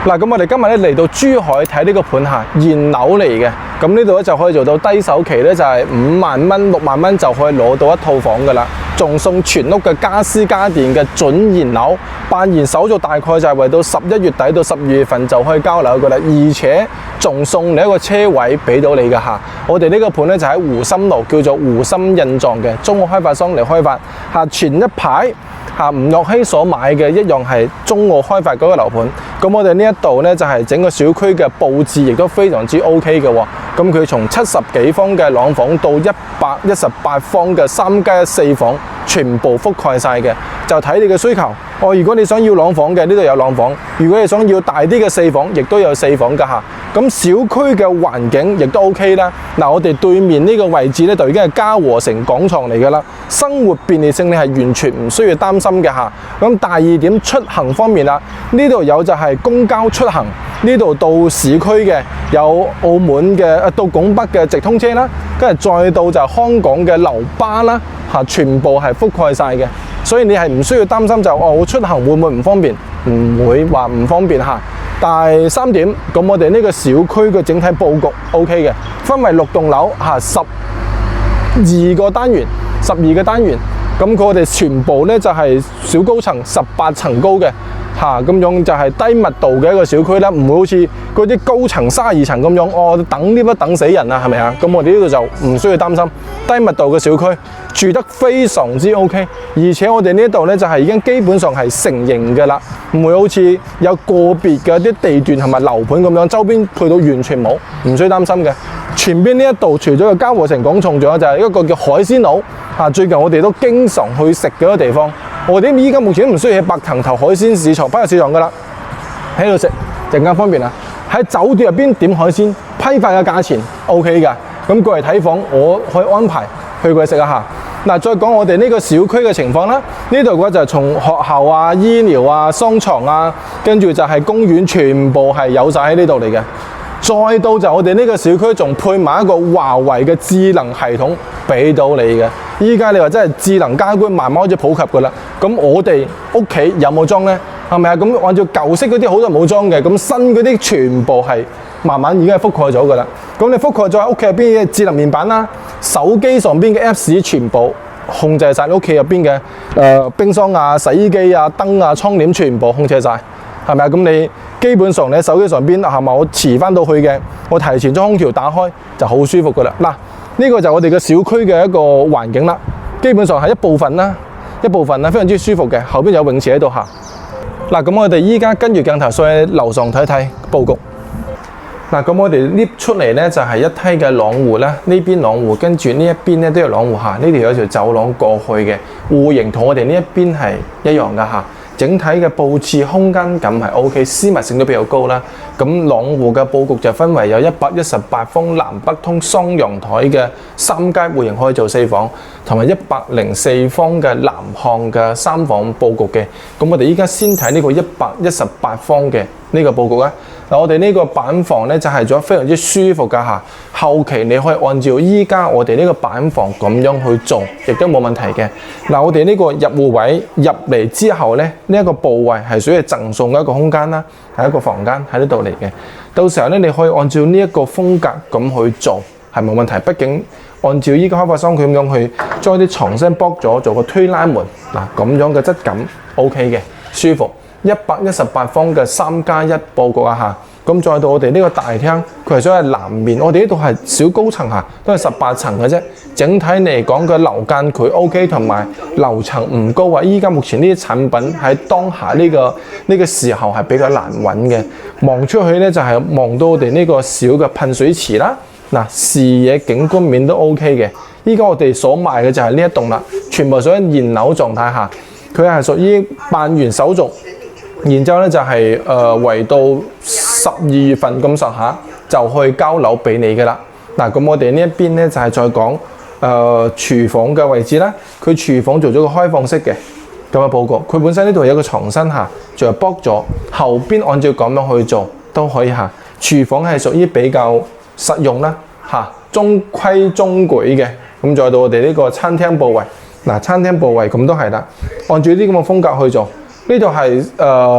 嗱，咁我哋今日咧嚟到珠海睇呢個盤嚇，現樓嚟嘅。咁呢度咧就可以做到低首期咧，就係5萬蚊、6萬蚊就可以攞到一套房噶啦，仲送全屋嘅家私家電嘅準現樓，辦完手續大概就係為到11月底到12月份就可以交樓噶啦，而且仲送你一個車位俾到你噶嚇。我哋呢個盤咧就喺湖心路，叫做湖心印狀嘅中澳開發商嚟開發嚇，前一排吳樂熙所買嘅一樣係中澳開發嗰個樓盤。咁我哋呢一度咧就係整個小區嘅佈置亦都非常之 OK 嘅喎。咁佢從70幾方嘅朗房到118方嘅3+1 4房，全部覆蓋晒嘅，就睇你嘅需求。如果你想要朗房嘅，呢度有朗房；如果你想要大啲嘅4房，亦都有4房㗎嚇。咁小區嘅環境亦都 OK 啦。嗱，我哋對面呢個位置咧就已經係嘉禾城廣場嚟㗎啦，生活便利性你係完全唔需要擔心嘅嚇。咁第二點出行方面啦，呢度有就係公交出行，呢度到市區嘅有澳門嘅到拱北嘅直通車啦，跟住再到就係香港嘅樓巴啦嚇，全部係覆蓋晒嘅。所以你係唔需要擔心就我出行會唔會唔方便，唔會話唔方便嚇。第三點，咁我哋呢個小區嘅整體佈局 OK 嘅，分為6棟樓嚇，12個單元，咁我哋全部咧就係小高層18層高嘅嚇，咁樣就係低密度嘅一個小區啦，唔會好似嗰啲高層32層咁樣，等 lift 等死人啊，係咪啊？咁我哋呢度就唔需要擔心，低密度嘅小區住得非常之 OK， 而且我哋呢度咧就係已經基本上係成型嘅啦，唔會好似有個別嘅啲地段同埋樓盤咁樣，周邊配套完全冇，唔需要擔心嘅。前邊呢一度除咗個嘉禾城廣場，仲有就係一個叫海鮮佬嚇，最近我哋都經常去食嘅一個地方。我哋依家目前唔需要喺白藤頭海鮮市場、批發市場噶啦，喺度食陣間方便啊！喺酒店入邊點海鮮，批發嘅價錢 OK 㗎。咁過嚟睇房，我可以安排去過嚟食一下。嗱，再講我哋呢個小區嘅情況啦，呢度嘅話就係從學校啊、醫療啊、商場啊，跟住就係公園，全部係有晒喺呢度嚟嘅。再到就我哋呢個小區仲配埋一個華為嘅智能系統俾到你嘅。依家你話真係智能家居慢慢開始普及㗎啦。咁我哋屋企有冇裝呢？係咪啊？咁按照舊式嗰啲好多冇裝嘅，咁新嗰啲全部係慢慢已經係覆蓋咗㗎啦。咁你覆蓋咗喺屋企入邊嘅智能面板啦、手機上邊嘅 Apps 全部控制晒屋企入邊嘅冰箱啊、洗衣機啊、燈啊、窗簾全部控制晒。係咪啊？咁你基本上你喺手機上邊係咪？我遲翻到去嘅，我提前將空調打開就好舒服噶啦。嗱，呢個就係我哋嘅小區嘅一個環境啦。基本上係一部分啦，非常之舒服嘅。後邊有泳池喺度嚇。嗱，咁我哋依家跟住鏡頭上去樓上睇睇佈局。嗱，咁我哋 lift 出嚟咧就係一梯嘅廊戶啦。呢邊廊戶，跟住呢一邊咧都有廊戶嚇。呢條有條走廊過去嘅戶型，同我哋呢一邊係一樣噶嚇。整體嘅佈置空間感係 OK， 私密性都比較高啦。咁廊戶嘅佈局就分為有118方南北通雙陽台嘅3階戶型可以做4房，同埋104方嘅南向嘅3房佈局嘅。咁我哋依家先睇呢個118方嘅呢個佈局啦。嗱，我哋呢個板房咧就係做得非常之舒服㗎嚇。後期你可以按照依家我哋呢個板房咁樣去做，亦都冇問題嘅。嗱，我哋呢個入戶位入嚟之後咧，呢一個部位係屬於贈送嘅一個空間啦，係一個房間喺呢度嚟嘅。到時候咧，你可以按照呢一個風格咁去做，係冇問題。畢竟按照依家開發商佢咁樣去將啲床身剝咗，做個推拉門，嗱咁樣嘅質感 OK 嘅，舒服。118方嘅3+1佈局啊嚇，咁再到我哋呢個大廳，佢係屬於南面，我哋呢度係小高層嚇，都係18層嘅啫。整體嚟講嘅樓間佢 OK， 同埋樓層唔高啊。依家目前呢啲產品喺當下呢個時候係比較難揾嘅。望出去咧就係望到我哋呢個小嘅噴水池啦。嗱，視野景觀面都 OK 嘅。依家我哋所賣嘅就係呢一棟啦，全部屬於現樓狀態下，佢係屬於辦完手續。然之後咧就係圍到12月份咁上下就去交樓俾你嘅啦。嗱，咁我哋呢一邊咧就係再講廚房嘅位置啦。佢廚房做咗個開放式嘅咁嘅佈局，佢本身呢度有個床身嚇，就係剝咗，後邊按照咁樣去做都可以嚇。廚房係屬於比較實用啦嚇，中規中矩嘅。咁再到我哋呢個餐廳部位，嗱，餐廳部位咁都係啦，按照啲咁嘅風格去做。呢度係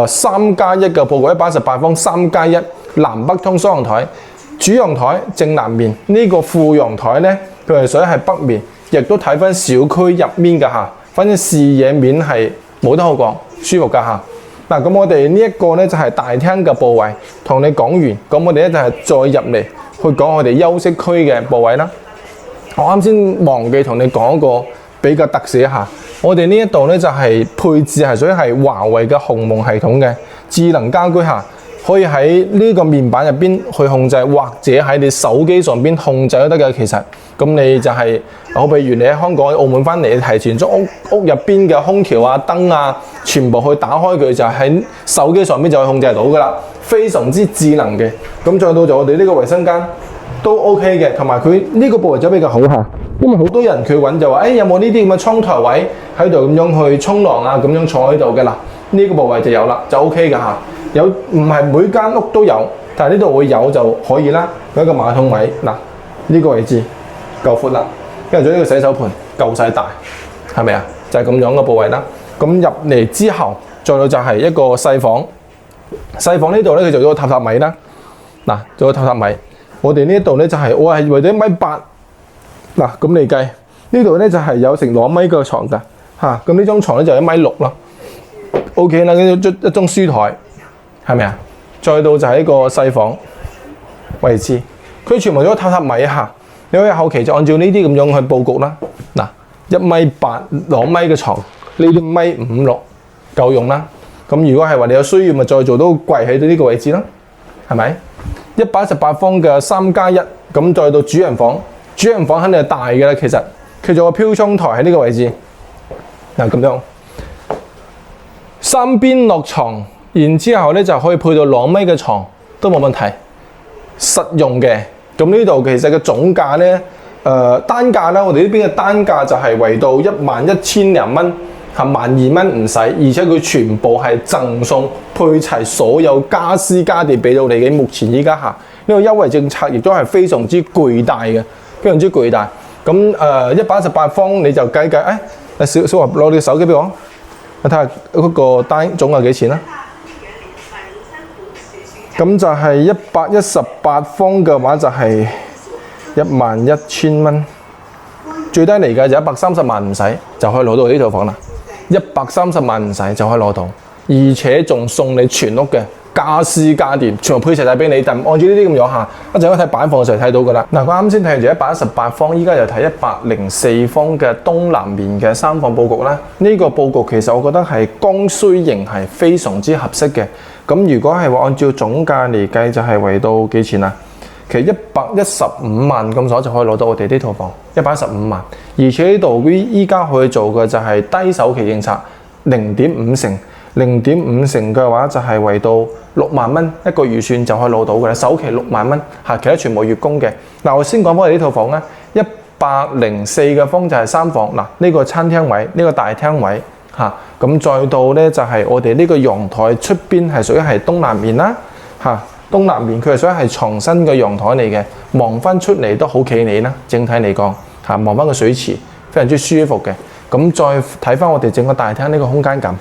3+1嘅佈局，118方3+1，南北通雙陽台。主陽台正南面，呢個副陽台咧，佢係屬於係北面，亦都睇翻小區入面嘅嚇。反正視野面係冇得好講，舒服㗎嚇。嗱，咁我哋呢一個咧就係大廳嘅部位，同你講完，咁我哋咧就係再入嚟去講我哋休息區嘅部位啦。我啱先忘記同你講一個比較特寫下，我哋呢一度咧就係配置係屬於係華為嘅鴻蒙系統嘅智能家居下，可以喺呢個面板入邊去控制，或者喺你手機上邊控制都得嘅。其實咁你就係、好比如你喺香港、澳門翻嚟，你提前將屋入邊嘅空調啊、燈啊，全部去打開佢，就喺手機上邊就可以控制到噶啦，非常之智能嘅。咁再到就我哋呢個衛生間都 OK 嘅，同埋佢呢個部位就比較好嚇，因為好多人佢揾就話，有冇呢啲咁嘅窗台位喺度咁樣去沖涼啊，咁樣坐喺度嘅啦，呢個部位就有啦，就 OK 嘅嚇。有唔係每間屋都有，但係呢度會有就可以啦。有一個馬桶位，嗱呢個位置夠闊啦，跟住仲有呢個洗手盤夠晒大，係咪啊？就係咁樣嘅部位啦。咁入嚟之後，再到就係一個細房。細房呢度咧，佢做咗個榻榻米啦。嗱，做個榻榻米，我哋呢一度咧就係我係為咗1.8米。嗱，咁你計呢度咧就係有成2米嘅床㗎嚇。咁呢張床咧就1.6米咯。OK 啦，跟住一張書台。係咪啊？再到就係一個細房位置，佢全部都榻榻米下。你可以後期就按照呢啲咁樣去佈局啦。嗱，1.8米2米嘅床，呢啲1.56米夠用啦。咁如果係話你有需要，咪再做到櫃喺到呢個位置啦，係咪？118方嘅3+1，咁再到主人房，主人房肯定係大嘅啦。其實佢做個飄窗台喺呢個位置，嗱咁樣三邊落床。然之後咧就可以配到2米嘅床都冇問題，實用嘅。咁呢度其實嘅總價咧，單價咧，我哋呢邊嘅單價就係為到11000零蚊，係12000蚊唔使，而且佢全部係贈送配齊所有家私家電俾到你嘅。目前依家下呢個優惠政策亦都係非常之巨大嘅，非常之巨大。咁118方你就計計，小華攞你手機俾我，睇下嗰個單總價幾錢啦。咁就係118方嘅話就係11000蚊，最低嚟嘅就130萬唔使就可以攞到呢套房啦。130萬唔使就可以攞到，而且仲送你全屋嘅家私家電，全部配齊晒俾你。但按照呢啲咁樣下，一陣可以睇版房嘅時候睇到噶啦。嗱，我啱先睇完就118方，依家又睇104方嘅東南面嘅3房佈局啦。呢個佈局其實我覺得係剛需型係非常之合適嘅。咁如果係話按照總價嚟計，就係為到幾錢啊？其實115萬咁左就可以攞到我哋呢套房，115萬。而且呢度依家可以做嘅就係低首期政策，0.5成，0.5成嘅話就係為到6萬蚊一個預算就可以攞到嘅啦。首期6萬蚊，其他全部月供嘅。嗱，我先講翻我哋呢套房啦，104嘅方就係3房。嗱，呢個餐廳位，呢個大廳位。咁再到咧就係我哋呢個陽台出邊係屬於係東南面啦，東南面佢係屬於係床身嘅陽台嚟嘅，望翻出嚟都好企理啦。整體嚟講，望翻個水池非常之舒服嘅。咁再睇翻我哋整個大廳呢個空間感，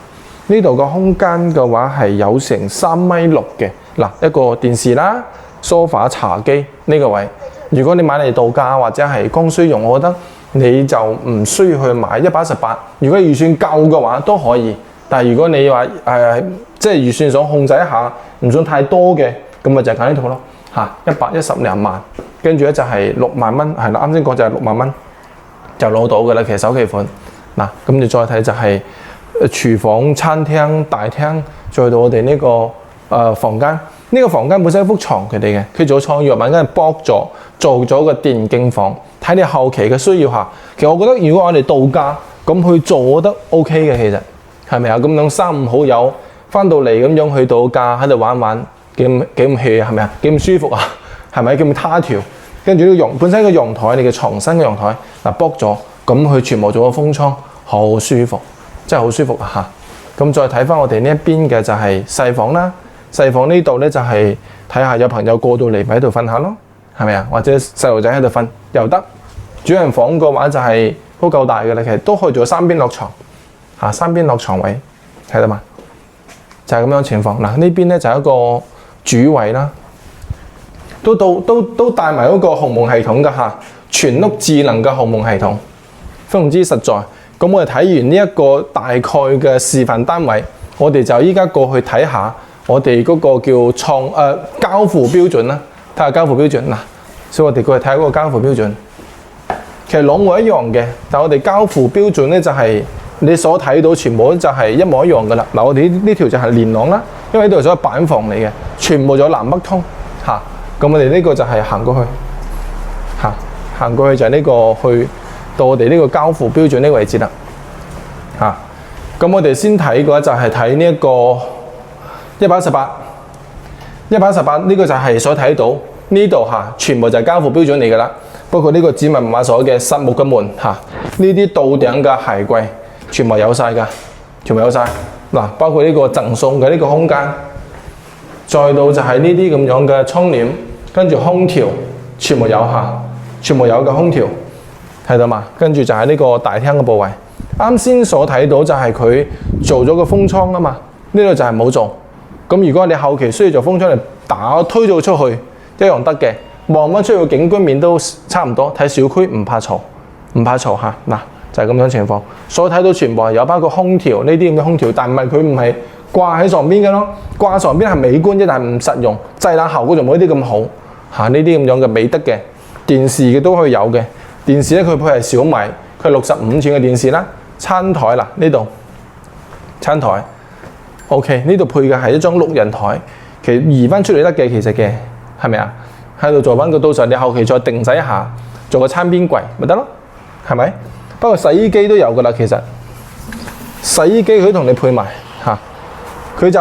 呢度個空間嘅話係有成3.6米嘅。嗱，一個電視啦、梳化、茶几呢個位，如果你買嚟度假或者係剛需用，我覺得你就唔需要去買118。如果預算夠嘅話都可以，但係如果你話即係預算想控制一下，唔想太多嘅，咁咪就係揀呢套咯。110零萬，跟住咧就係6萬蚊，係啦，啱先講就係6萬蚊就攞到嘅啦。其實首期款嗱，咁你再睇就係廚房、餐廳、大廳，再到我哋呢個房間。呢個房間本身一幅床佢哋嘅，佢做創意物品，跟住剝咗做咗個電競房。睇你後期嘅需要下，其實我覺得如果我哋度假咁去做得 OK 嘅，其實係咪啊？咁樣3、5好友翻到嚟咁樣去度假喺度玩玩，幾咁 hea 係咪啊？幾咁舒服啊？係咪？幾咁他條？跟住呢個本身個陽台，你嘅床身嘅陽台剝咗，咁佢全部做個風窗，好舒服，真係好舒服啊！咁再睇翻我哋呢一邊嘅就係細房啦。細房呢度咧就係睇下有朋友過到嚟咪喺度瞓下咯，係咪啊？或者細路仔喺度瞓又得。主人房嘅話就係都夠大嘅啦，其實都可以做3邊落床，3邊落床位，睇到嘛？就係咁樣情況。嗱，呢邊咧就係一個主位啦，都帶埋嗰個鴻蒙系統㗎嚇，全屋智能嘅鴻蒙系統，非常之實在。咁我哋睇完呢一個大概嘅示範單位，我哋就依家過去睇下我哋嗰個叫交付標準啦，睇下交付標準嗱。所以我哋過去睇下嗰個交付標準，其實兩模一樣嘅，但係我哋交付標準咧就係你所睇到全部就係一模一樣噶啦。嗱，我哋呢條就係連廊啦，因為呢度係板房嚟嘅，全部就南北通嚇。咁我哋呢個就係行過去嚇，行過去就係呢個去到我哋呢個交付標準呢個位置啦嚇。咁我哋先睇嘅話就係睇呢一個118呢個就係所睇到呢度嚇，全部就係交付標準嚟㗎啦。包括呢個指紋密碼鎖嘅實木嘅門嚇，呢啲到頂嘅鞋櫃全部有晒㗎，全部有晒嗱。包括呢個贈送嘅呢個空間，再到就係呢啲咁樣嘅窗簾，跟住空調全部有嚇，全部有嘅空調睇到嘛？跟住就係呢個大廳嘅部位。啱先所睇到就係佢做咗個風窗啊嘛，呢度就係冇做。咁如果你後期需要做風窗嚟推咗出去，一樣得嘅。望翻出去嘅景觀面都差唔多，睇小區唔怕嘈，唔怕嘈嚇。嗱，就係咁樣情況。所睇到全部係有，包括空調呢啲咁嘅空調，但佢唔係掛喺上邊嘅咯。掛上邊係美觀啫，但係唔實用，製冷效果就冇呢啲咁好嚇。呢啲咁樣嘅美德嘅電視嘅都可以有嘅。電視咧佢配係小米，佢係65寸嘅電視啦。餐台嗱，呢度餐台 OK， 呢度配嘅係一張6人台，其實移翻出嚟得嘅，其實嘅係咪啊？喺度做翻個，到時候你後期再定製一下，做個餐邊櫃咪得咯，係咪？不過洗衣機都有噶啦，其實洗衣機佢同你配埋嚇，佢就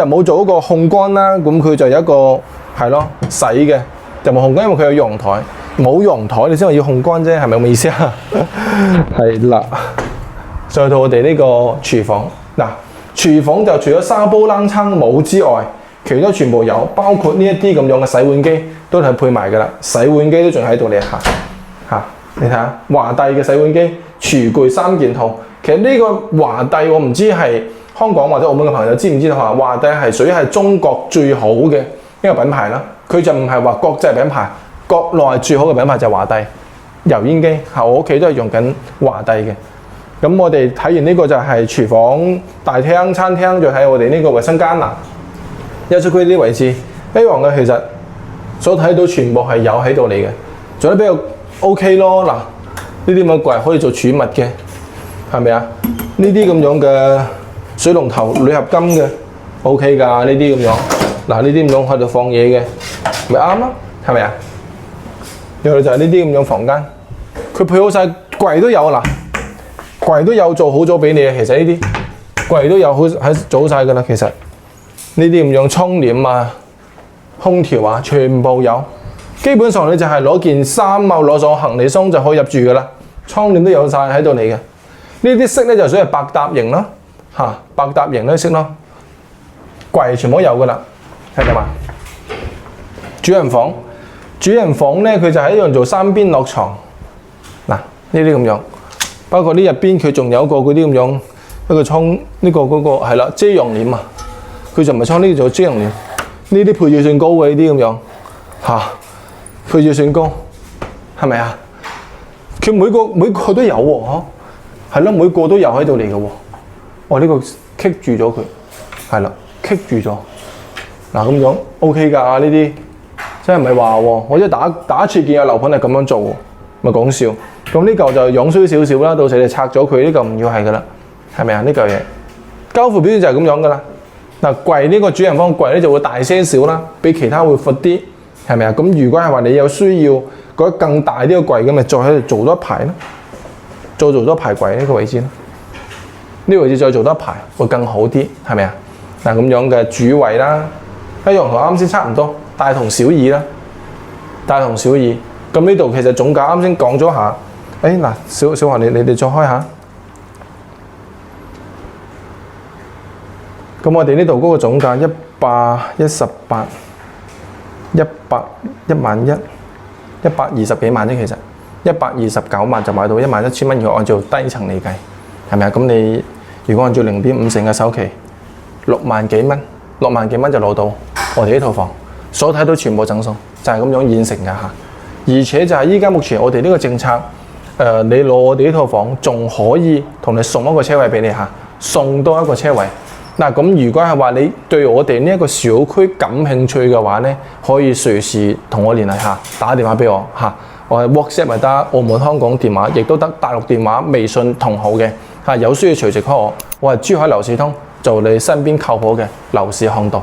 冇做嗰個烘乾啦，咁佢就有一個係咯洗嘅，就冇烘乾，因為佢有陽台，冇陽台你先話要烘乾啫，係咪咁嘅意思啊？係啦，再到我哋呢個廚房嗱，廚房就除咗沙煲冷餐冇之外，其他全部有，包括呢一啲咁樣嘅洗碗機。都係配埋㗎啦，洗碗機都仲喺度你行嚇，你睇下華帝嘅洗碗機，廚具3件套。其實呢個華帝我唔知係香港或者澳門嘅朋友知唔知道嚇？華帝係屬於係中國最好嘅一個品牌啦，佢就唔係話國際品牌，國內最好嘅品牌就係華帝油煙機嚇，我屋企都係用緊華帝嘅。咁我哋睇完呢個就係廚房、大廳、餐廳，再睇我哋呢個衞生間啦。一出區呢啲位置一樣嘅，其實。所睇到全部係有喺度嚟嘅，做得比較 OK 咯。嗱，呢啲咁嘅櫃可以做儲物嘅，係咪啊？呢啲咁樣嘅水龍頭鋁合金嘅 OK 㗎，呢啲咁樣。嗱，呢啲咁樣喺度放嘢嘅，咪啱咯，係咪啊？然後就係呢啲咁樣房間，佢配好晒櫃都有嗱，櫃都有做好咗俾你嘅。其實呢啲櫃都有好喺做好晒㗎啦。其實呢啲咁樣窗簾啊。空調啊，全部有，基本上你就係攞件衫啊，攞上行李箱就可以入住噶啦。窗簾都有晒喺度嚟嘅。呢啲色咧就屬於百搭型咯，嚇百搭型呢色咯。櫃全部都有噶啦，睇到嘛？主人房咧佢就係一樣做3邊落床，嗱呢啲咁樣，包括呢入邊佢仲有個嗰啲咁樣一個窗，呢個嗰個係啦遮陽簾啊，佢就唔係窗，呢個做遮陽簾。呢啲配置算高嘅，呢啲咁樣嚇，配置算高，係咪啊？佢每個都有喎，嗬，係咯，每個都有喺度嚟嘅喎。哦，呢個棘住咗佢，係啦，棘住咗。嗱咁樣 OK 㗎，呢啲真係唔係話喎，我即係打一次見有樓盤係咁樣做喎，咪講笑。咁呢嚿就樣衰少少啦，到時你拆咗佢，呢嚿唔要係㗎啦，係咪啊？呢嚿嘢交付標準就係咁樣㗎啦。嗱，櫃呢個主人房櫃咧就會大些少啦，比其他會闊啲，係咪啊？咁如果係話你有需要嗰更大啲嘅櫃咁，咪再喺度做多一排咯，再做多排櫃呢個位置咯，呢個位置再做多一排會更好啲，係咪啊？嗱咁樣嘅主位啦，一樣同啱先差唔多，大同小異啦，大同小異。咁呢度其實總價啱先講咗下，嗱，小華你哋再開下。咁我哋呢度嗰個總價118，1萬120幾萬啫，其實129萬就買到11000蚊，如果按照低層嚟計，係咪啊？咁你如果按照0.5成嘅首期6萬幾蚊，6萬幾蚊就攞到我哋呢套房，所睇到全部贈送，就係咁樣現成嘅嚇。而且就係依家目前我哋呢個政策，你攞我哋呢套房仲可以同你送一個車位俾你嚇，送多一個車位。嗱咁如果係話你對我哋呢一個小區感興趣嘅話咧，可以隨時同我聯繫下，打電話俾我嚇，我係 WhatsApp 咪得，澳門香港電話亦都得，大陸電話、微信同號嘅嚇，有需要隨時 call我，我係珠海樓市通，做你身邊靠譜嘅樓市向導。